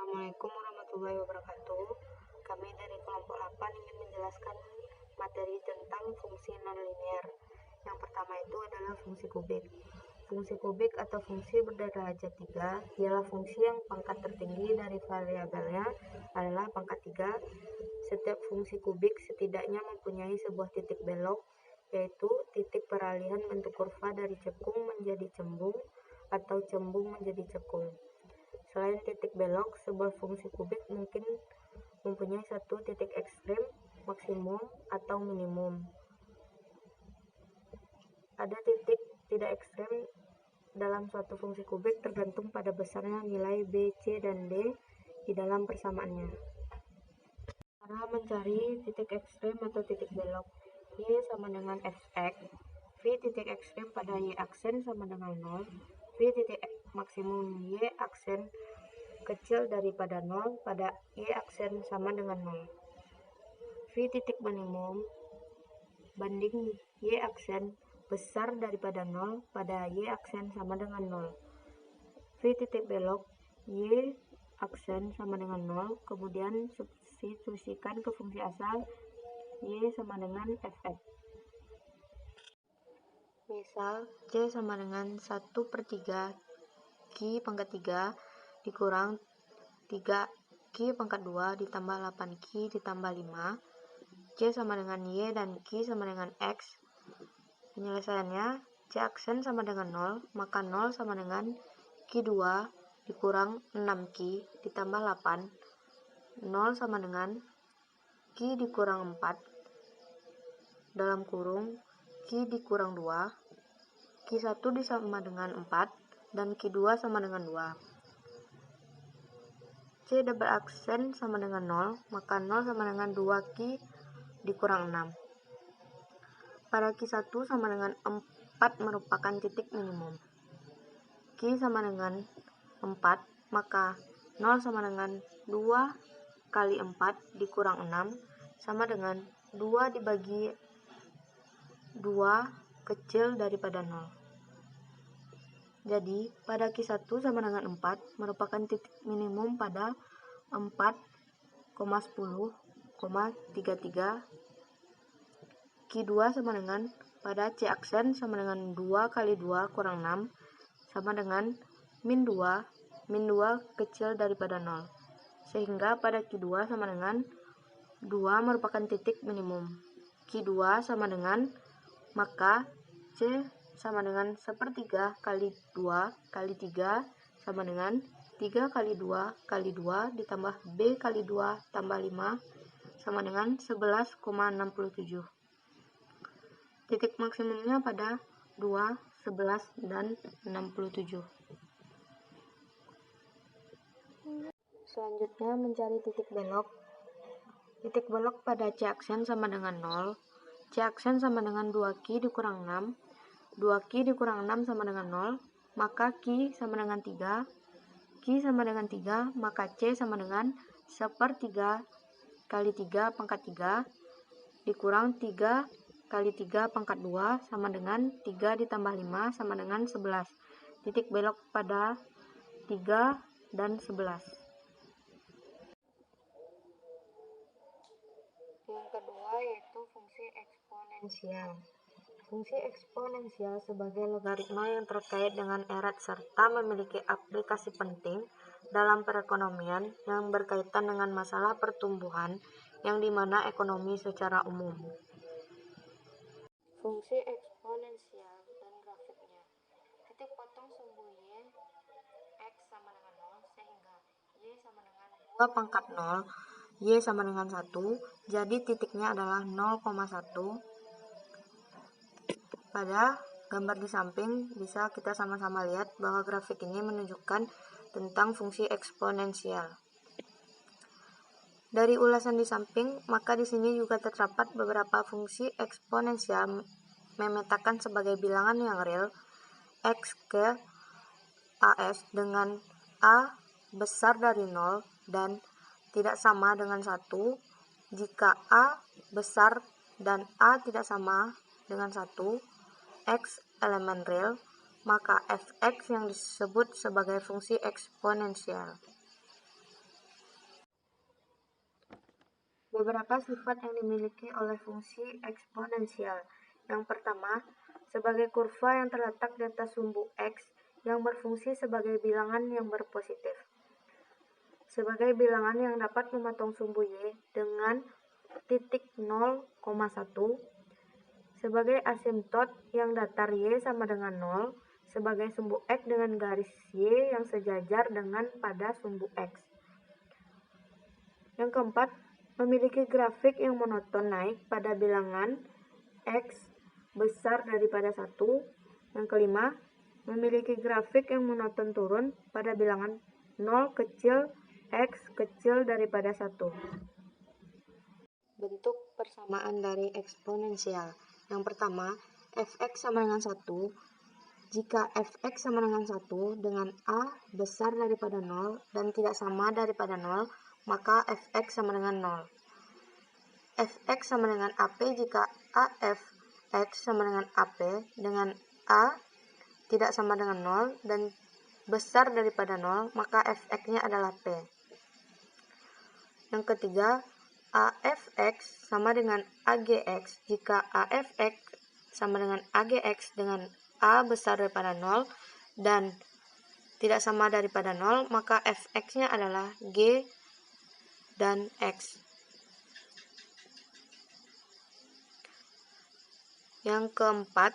Assalamualaikum warahmatullahi wabarakatuh. Kami dari kelompok 8 ingin menjelaskan materi tentang fungsi nonlinear. Yang pertama itu adalah fungsi kubik. Fungsi kubik atau fungsi berderajat 3 ialah fungsi yang pangkat tertinggi dari variabelnya adalah pangkat 3. Setiap fungsi kubik setidaknya mempunyai sebuah titik belok, yaitu titik peralihan bentuk kurva dari cekung menjadi cembung atau cembung menjadi cekung. Selain titik belok, sebuah fungsi kubik mungkin mempunyai satu titik ekstrem, maksimum, atau minimum. Ada titik tidak ekstrem dalam suatu fungsi kubik tergantung pada besarnya nilai B, C, dan D di dalam persamaannya. Cara mencari titik ekstrem atau titik belok. Y sama dengan Fx. V titik ekstrem pada Y aksen sama dengan 0. V titik maksimum Y aksen kecil daripada 0 pada Y aksen sama dengan 0. V titik minimum banding Y aksen besar daripada 0 pada Y aksen sama dengan 0. V titik belok Y aksen sama dengan 0, kemudian substitusikan ke fungsi asal Y sama dengan Fx. Misal, C sama dengan 1/3 Q pangkat 3 dikurang 3 Q pangkat 2 ditambah 8 Q ditambah 5. C sama dengan Y dan Q sama dengan X. Penyelesaiannya, C aksen sama dengan 0, maka 0 sama dengan Q2 dikurang 6Q ditambah 8. 0 sama dengan Q dikurang 4 dalam kurung Q dikurang 2, Q1 disama dengan 4, dan Q2 sama dengan 2. C double aksen sama dengan 0, maka 0 sama dengan 2Q dikurang 6. Pada Q1 sama dengan 4 merupakan titik minimum. Q sama dengan 4, maka 0 sama dengan 2 kali 4 dikurang 6 sama dengan 2 dibagi 2 kecil daripada 0. Jadi, pada Q1 sama dengan 4 merupakan titik minimum pada 4,10,33. Q2 sama dengan pada C aksen sama dengan 2 kali 2 kurang 6 sama dengan min 2 kecil daripada 0. Sehingga pada Q2 sama dengan 2 merupakan titik minimum. Q2 sama dengan, maka C sama dengan 1/3 kali 2 kali 3 sama dengan 3 kali 2 kali 2 ditambah B kali 2 tambah 5 sama dengan 11,67. Titik maksimumnya pada 2, 11, dan 67. Selanjutnya mencari titik belok. Titik belok pada C aksen sama dengan 0. C aksen sama dengan 2Q dikurang 6. 2Q dikurang 6 sama dengan 0, maka Q sama dengan 3. Q sama dengan 3, maka C sama dengan 1/3 kali 3 pangkat 3 dikurang 3 kali 3 pangkat 2 sama dengan 3 ditambah 5 sama dengan 11. Titik belok pada 3 dan 11. Yang kedua yaitu fungsi eksponensial. Fungsi eksponensial sebagai logaritma yang terkait dengan erat serta memiliki aplikasi penting dalam perekonomian yang berkaitan dengan masalah pertumbuhan yang dimana ekonomi secara umum. Fungsi eksponensial dan grafiknya. Titik potong sumbu Y X sama dengan 0 sehingga Y sama dengan 2 pangkat 0, Y sama dengan 1, jadi titiknya adalah 0,1. Pada gambar di samping bisa kita sama-sama lihat bahwa grafik ini menunjukkan tentang fungsi eksponensial. Dari ulasan di samping, maka di sini juga terdapat beberapa fungsi eksponensial memetakan sebagai bilangan yang real x ke as dengan a besar dari 0 dan tidak sama dengan 1. Jika a besar dan a tidak sama dengan 1, X elemen real, maka Fx yang disebut sebagai fungsi eksponensial. Beberapa sifat yang dimiliki oleh fungsi eksponensial. Yang pertama, sebagai kurva yang terletak di atas sumbu X yang berfungsi sebagai bilangan yang berpositif. Sebagai bilangan yang dapat memotong sumbu Y dengan titik 0,1. Sebagai asimtot yang datar Y sama dengan 0. Sebagai sumbu X dengan garis Y yang sejajar dengan pada sumbu X. Yang keempat, memiliki grafik yang monoton naik pada bilangan X besar daripada 1. Yang kelima, memiliki grafik yang monoton turun pada bilangan 0 kecil X kecil daripada 1. Bentuk persamaan dari eksponensial. Yang pertama, fx sama dengan 1. Jika fx sama dengan 1 dengan a besar daripada 0 dan tidak sama daripada 0, maka fx sama dengan 0. Fx sama dengan AP jika AFX sama dengan AP dengan A tidak sama dengan 0 dan besar daripada 0, maka Fx-nya adalah P. Yang ketiga, AFX sama dengan AGX jika AFX sama dengan AGX dengan A besar daripada 0 dan tidak sama daripada 0, maka Fx-nya adalah G dan X. Yang keempat,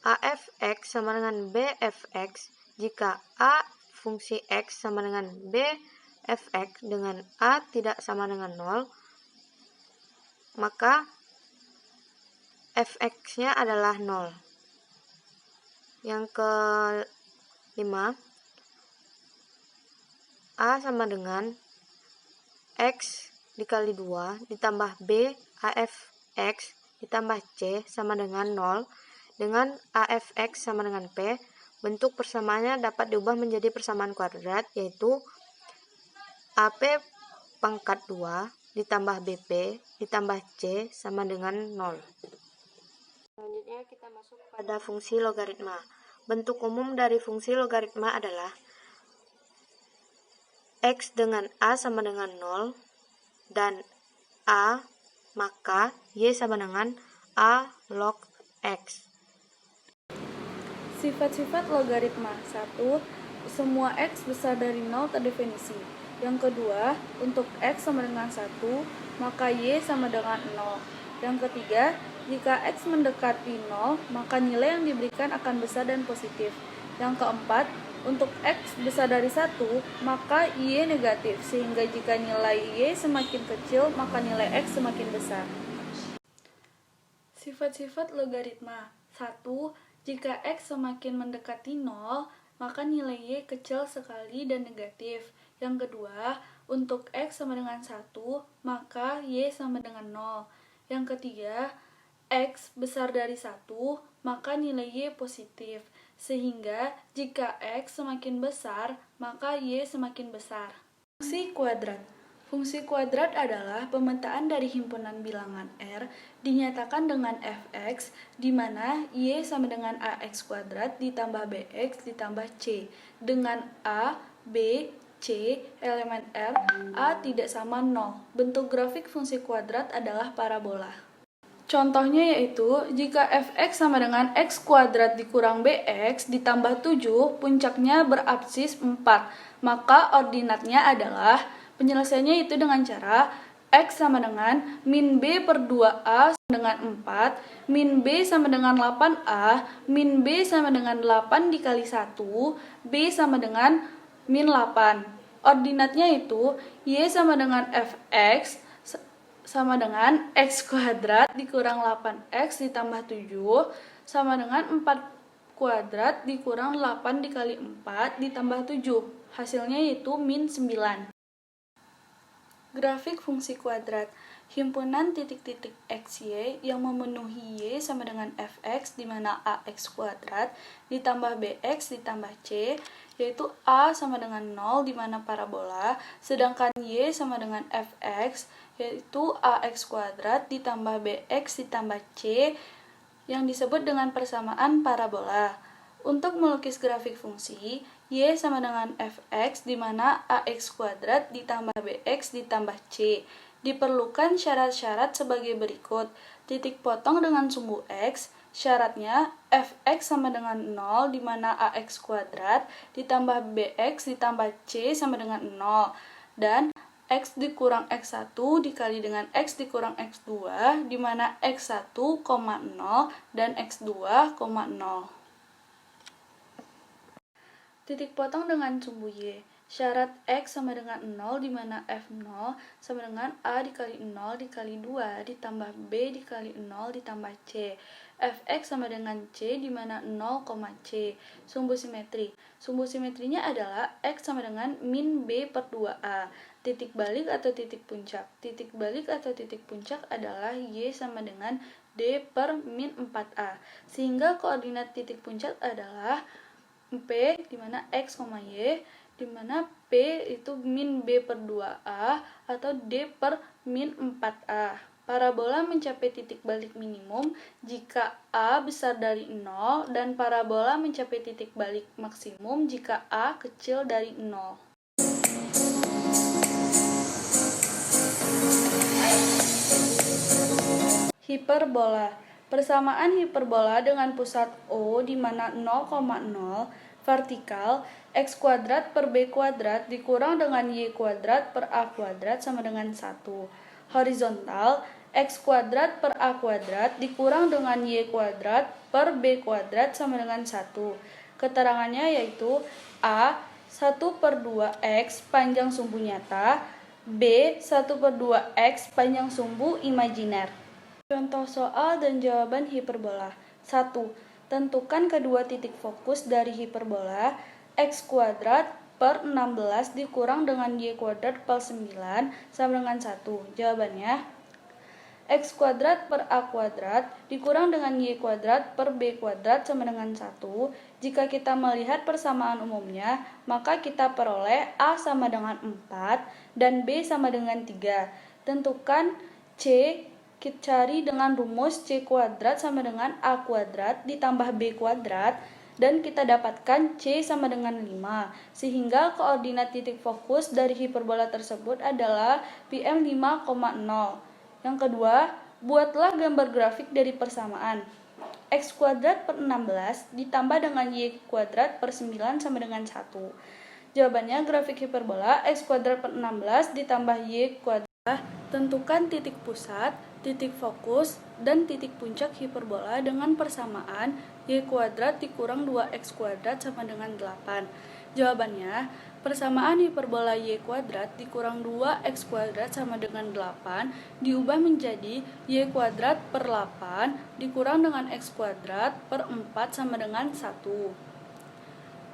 AFX sama dengan BFX jika A fungsi X sama dengan BFX dengan A tidak sama dengan 0, maka Fx-nya adalah 0. Yang kelima, A sama dengan X dikali 2 ditambah B AFX ditambah C sama dengan 0 dengan AFX sama dengan P. Bentuk persamaannya dapat diubah menjadi persamaan kuadrat, yaitu AP pangkat 2 ditambah BP ditambah C sama dengan 0. Selanjutnya kita masuk pada fungsi logaritma. Bentuk umum dari fungsi logaritma adalah X dengan A sama dengan 0 dan A maka Y sama dengan A log X. Sifat-sifat logaritma. 1. Semua X besar dari 0 terdefinisi. Yang kedua, untuk X sama dengan 1, maka Y sama dengan 0. Yang ketiga, jika X mendekati 0, maka nilai yang diberikan akan besar dan positif. Yang keempat, untuk X besar dari 1, maka Y negatif, sehingga jika nilai Y semakin kecil, maka nilai X semakin besar. Sifat-sifat logaritma. 1. Jika X semakin mendekati 0, maka nilai Y kecil sekali dan negatif. Yang kedua, untuk X sama dengan 1, maka Y sama dengan 0. Yang ketiga, X besar dari 1, maka nilai Y positif. Sehingga jika X semakin besar, maka Y semakin besar. Fungsi kuadrat. Fungsi kuadrat adalah pemetaan dari himpunan bilangan R dinyatakan dengan fx, di mana Y sama dengan ax kuadrat ditambah bx ditambah c, dengan a, b, c, elemen R, a tidak sama 0. Bentuk grafik fungsi kuadrat adalah parabola. Contohnya yaitu, jika fx sama dengan x kuadrat dikurang bx ditambah 7, puncaknya berabsis 4, maka ordinatnya adalah, penyelesaiannya itu dengan cara X sama dengan min B per 2A sama dengan 4, min B sama dengan 8A, min B sama dengan 8 dikali 1, B sama dengan min 8. Ordinatnya itu Y sama dengan Fx sama dengan X kuadrat dikurang 8X ditambah 7 sama dengan 4 kuadrat dikurang 8 dikali 4 ditambah 7. Hasilnya yaitu min 9. Grafik fungsi kuadrat. Himpunan titik-titik XY yang memenuhi Y sama dengan Fx, di mana AX kuadrat ditambah BX ditambah C, yaitu A sama dengan 0 di mana parabola, sedangkan Y sama dengan Fx, yaitu AX kuadrat ditambah BX ditambah C yang disebut dengan persamaan parabola. Untuk melukis grafik fungsi, Y sama dengan Fx di mana AX kuadrat ditambah BX ditambah C, Diperlukan syarat-syarat sebagai berikut. Titik potong dengan sumbu X, syaratnya fx sama dengan 0, di mana ax kuadrat ditambah bx ditambah c sama dengan 0. Dan x dikurang x1 dikali dengan x dikurang x2, di mana x1, 0 dan x2, 0. Titik potong dengan sumbu y. Syarat x sama dengan 0, di mana f0 sama dengan a dikali 0 dikali 2 ditambah b dikali 0 ditambah c. Fx sama dengan c, di mana 0, c. Sumbu simetri. Sumbu simetrinya adalah x sama dengan min b per 2a. Titik balik atau titik puncak. Titik balik atau titik puncak adalah y sama dengan d per min 4a. Sehingga koordinat titik puncak adalah P, di mana X, Y, di mana P itu min B per 2A atau D per min 4A. Parabola mencapai titik balik minimum jika A besar dari 0 dan parabola mencapai titik balik maksimum jika A kecil dari 0. Hiperbola. Persamaan hiperbola dengan pusat O di mana 0,0 vertikal x kuadrat per b kuadrat dikurang dengan y kuadrat per a kuadrat sama dengan 1. Horizontal x kuadrat per a kuadrat dikurang dengan y kuadrat per b kuadrat sama dengan 1. Keterangannya yaitu a 1 per 2x panjang sumbu nyata, b 1 per 2x panjang sumbu imajiner. Contoh soal dan jawaban hiperbola. 1. Tentukan kedua titik fokus dari hiperbola x kuadrat per 16 dikurang dengan y kuadrat per 9 sama dengan 1. Jawabannya, x kuadrat per a kuadrat dikurang dengan y kuadrat per b kuadrat sama dengan 1. Jika kita melihat persamaan umumnya, maka kita peroleh a sama dengan 4 dan b sama dengan 3. Tentukan c. Kita cari dengan rumus c kuadrat sama dengan a kuadrat ditambah b kuadrat dan kita dapatkan c sama dengan 5. Sehingga koordinat titik fokus dari hiperbola tersebut adalah PM 5,0. Yang kedua, buatlah gambar grafik dari persamaan. X kuadrat per 16 ditambah dengan y kuadrat per 9 sama dengan 1. Jawabannya grafik hiperbola x kuadrat per 16 ditambah y kuadrat. Tentukan titik pusat, titik fokus, dan titik puncak hiperbola dengan persamaan y kuadrat dikurang 2x kuadrat sama dengan 8. Jawabannya, persamaan hiperbola y kuadrat dikurang 2x kuadrat sama dengan 8 diubah menjadi y kuadrat per 8 dikurang dengan x kuadrat per 4 sama dengan 1.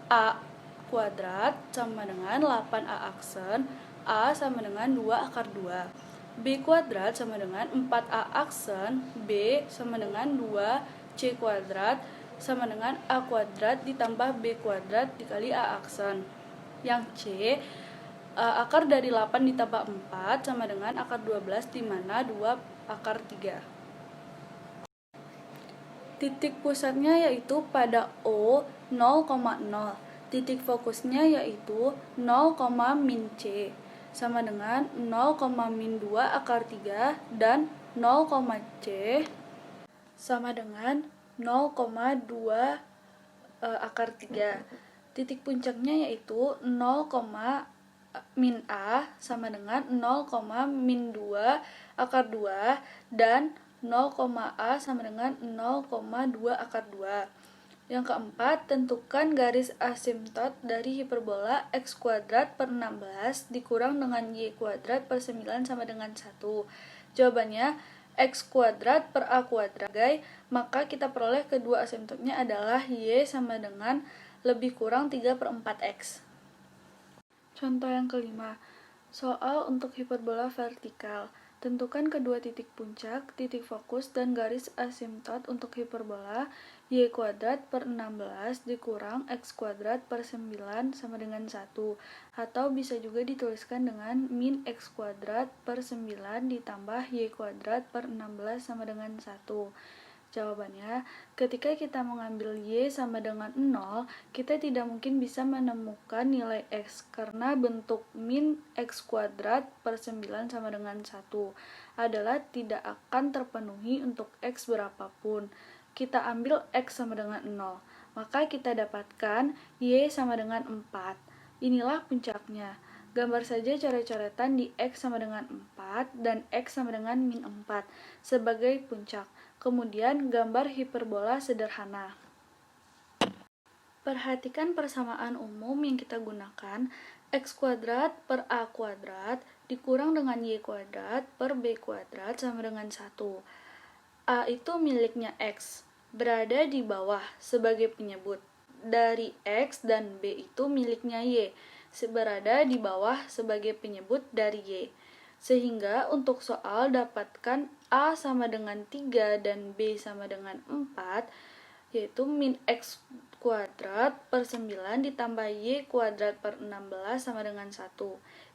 A kuadrat sama dengan 8a aksen, A sama dengan 2 akar 2. B kuadrat sama dengan 4a aksen, B sama dengan 2c kuadrat sama dengan a kuadrat ditambah b kuadrat dikali a aksen. Yang C, akar dari 8 ditambah 4 sama dengan akar 12 di mana 2 akar 3. Titik pusatnya yaitu pada O 0,0. Titik fokusnya yaitu 0, min C sama dengan 0, min 2 akar 3 dan 0, C sama dengan 0,2 akar 3. Titik puncaknya yaitu 0, min A sama dengan 0, min 2 akar 2 dan 0, A sama dengan 0,2 akar 2. Yang keempat, tentukan garis asimtot dari hiperbola x kuadrat per 16 dikurang dengan y kuadrat per 9 sama dengan 1. Jawabannya, x kuadrat per a kuadrat. Maka kita peroleh kedua asimtotnya adalah y sama dengan lebih kurang 3 per 4x. Contoh yang kelima, soal untuk hiperbola vertikal. Tentukan kedua titik puncak, titik fokus, dan garis asimtot untuk hiperbola y kuadrat per 16 dikurang x kuadrat per 9 sama dengan 1. Atau bisa juga dituliskan dengan min x kuadrat per 9 ditambah y kuadrat per 16 sama dengan 1. Jawabannya, ketika kita mengambil Y sama dengan 0, kita tidak mungkin bisa menemukan nilai X karena bentuk min X kuadrat per 9 sama dengan 1 adalah tidak akan terpenuhi untuk X berapapun. Kita ambil X sama dengan 0, maka kita dapatkan Y sama dengan 4. Inilah puncaknya. Gambar saja coret-coretan di X sama dengan 4 dan X sama dengan min 4 sebagai puncak. Kemudian gambar hiperbola sederhana. Perhatikan persamaan umum yang kita gunakan, X kuadrat per A kuadrat dikurang dengan Y kuadrat per B kuadrat sama dengan 1. A itu miliknya X, berada di bawah sebagai penyebut. Dari X dan B itu miliknya Y, berada di bawah sebagai penyebut dari Y. Sehingga untuk soal dapatkan A sama dengan 3 dan B sama dengan 4, yaitu min X kuadrat per 9 ditambah Y kuadrat per 16 sama dengan 1.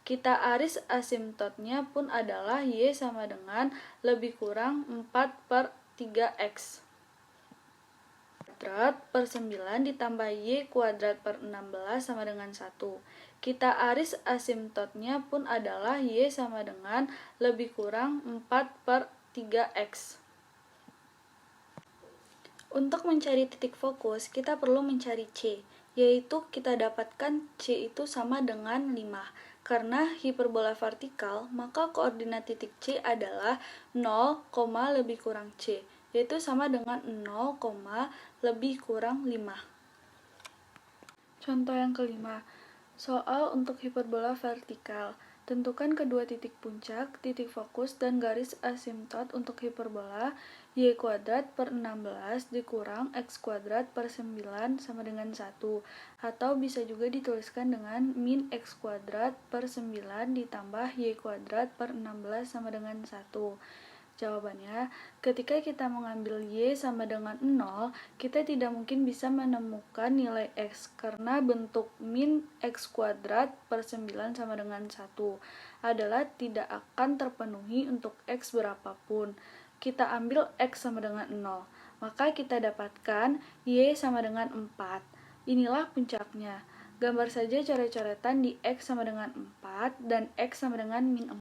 Kita aris asimtotnya pun adalah Y sama dengan lebih kurang 4 per 3X. Kuadrat per 9 ditambah Y kuadrat per 16 sama dengan 1. Kita aris asimtotnya pun adalah Y sama dengan lebih kurang 4 per 3X. Untuk mencari titik fokus, kita perlu mencari C, yaitu kita dapatkan C itu sama dengan 5. Karena hiperbola vertikal, maka koordinat titik C adalah 0, lebih kurang C, yaitu sama dengan 0, lebih kurang 5. Contoh yang kelima, soal untuk hiperbola vertikal. Tentukan kedua titik puncak, titik fokus, dan garis asimtot untuk hiperbola Y kuadrat per 16 dikurang X kuadrat per 9 sama dengan 1. Atau bisa juga dituliskan dengan min X kuadrat per 9 ditambah Y kuadrat per 16 sama dengan 1. Jawabannya, ketika kita mengambil Y sama dengan 0, kita tidak mungkin bisa menemukan nilai X karena bentuk min X kuadrat per 9 sama dengan 1 adalah tidak akan terpenuhi untuk X berapapun. Kita ambil X sama dengan 0, maka kita dapatkan Y sama dengan 4. Inilah puncaknya. Gambar saja coret-coretan di X sama dengan 4 dan X sama dengan min 4.